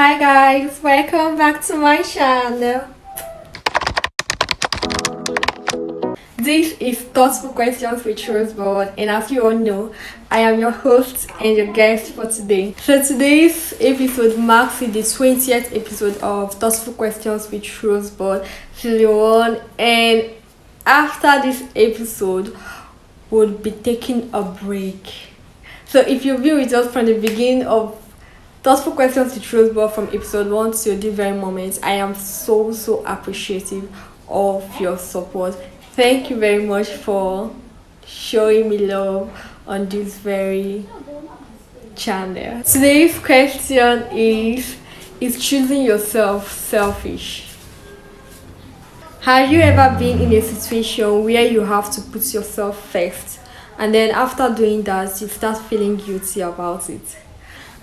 Hi guys, welcome back to my channel. This is Thoughtful Questions with Rosebud, and as you all know, I am your host and your guest for today. So today's episode marks the 20th episode of Thoughtful Questions with Rosebud season 1, and after this episode, we'll be taking a break. So if you've been with us from the beginning of Thoughtful Questions with Rosebud from episode 1 to this very moment, I am so appreciative of your support. Thank you very much for showing me love on this very channel. Today's question is choosing yourself selfish? Have you ever been in a situation where you have to put yourself first, and then after doing that, you start feeling guilty about it?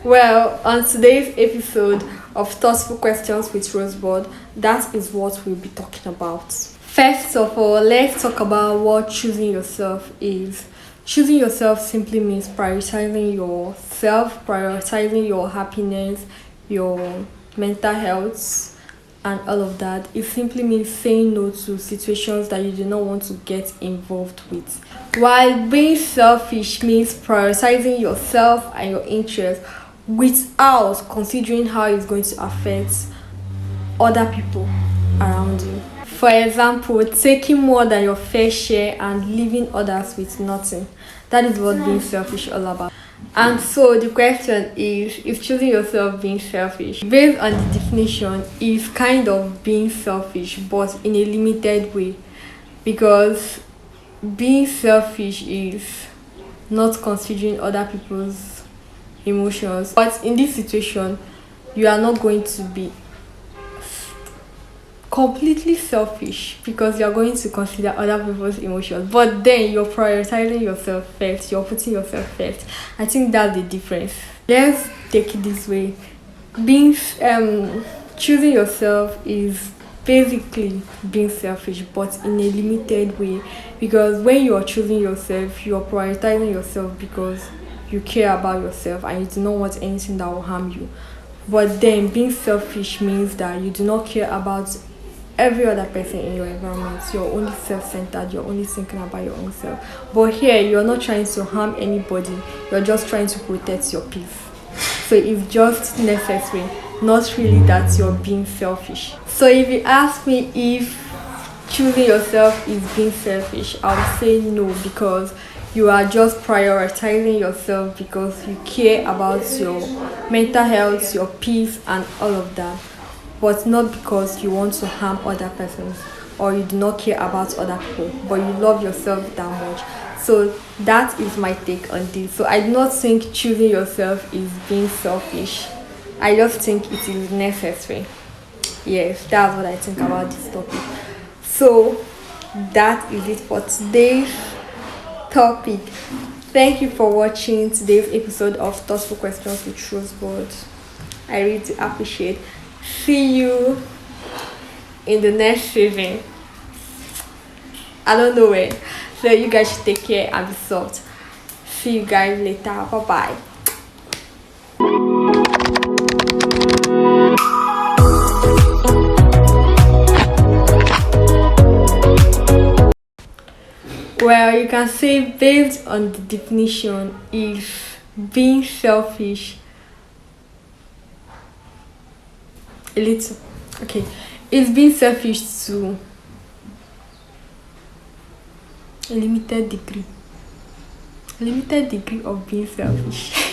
Well, on today's episode of Thoughtful Questions with Rosebud, that is what we'll be talking about. First of all, let's talk about what choosing yourself is. Choosing yourself simply means prioritizing yourself, prioritizing your happiness, your mental health, and all of that. It simply means saying no to situations that you do not want to get involved with. While being selfish means prioritizing yourself and your interests without considering how it's going to affect other people around you. For example, taking more than your fair share and leaving others with nothing. That is what being selfish is all about. And so the question is choosing yourself being selfish? Based on the definition, is kind of being selfish, but in a limited way. Because being selfish is not considering other people's emotions. But in this situation, you are not going to be completely selfish because you're going to consider other people's emotions, but then you're prioritizing yourself first, you're putting yourself first. I think that's the difference. Let's take it this way. Being choosing yourself is basically being selfish, but in a limited way, because when you are choosing yourself, you're prioritizing yourself because you care about yourself and you do not want anything that will harm you. But then being selfish means that you do not care about every other person in your environment. You're only self-centered, you're only thinking about your own self. But here, you're not trying to harm anybody, you're just trying to protect your peace. So it's just necessary, not really that you're being selfish. So if you ask me if choosing yourself is being selfish, I would say no, because you are just prioritizing yourself because you care about your mental health, your peace, and all of that. But not because you want to harm other persons or you do not care about other people, but you love yourself that much. So that is my take on this. So I do not think choosing yourself is being selfish. I just think it is necessary. Yes, that's what I think about this topic. So that is it for today's topic. Thank you for watching today's episode of Thoughtful Questions with Rosebud. I really appreciate. See you in the next season. I don't know when. So you guys should take care and be soft. See you guys later. Bye bye. Well, you can say based on the definition, if being selfish a little, okay, it's being selfish to a limited degree of being selfish.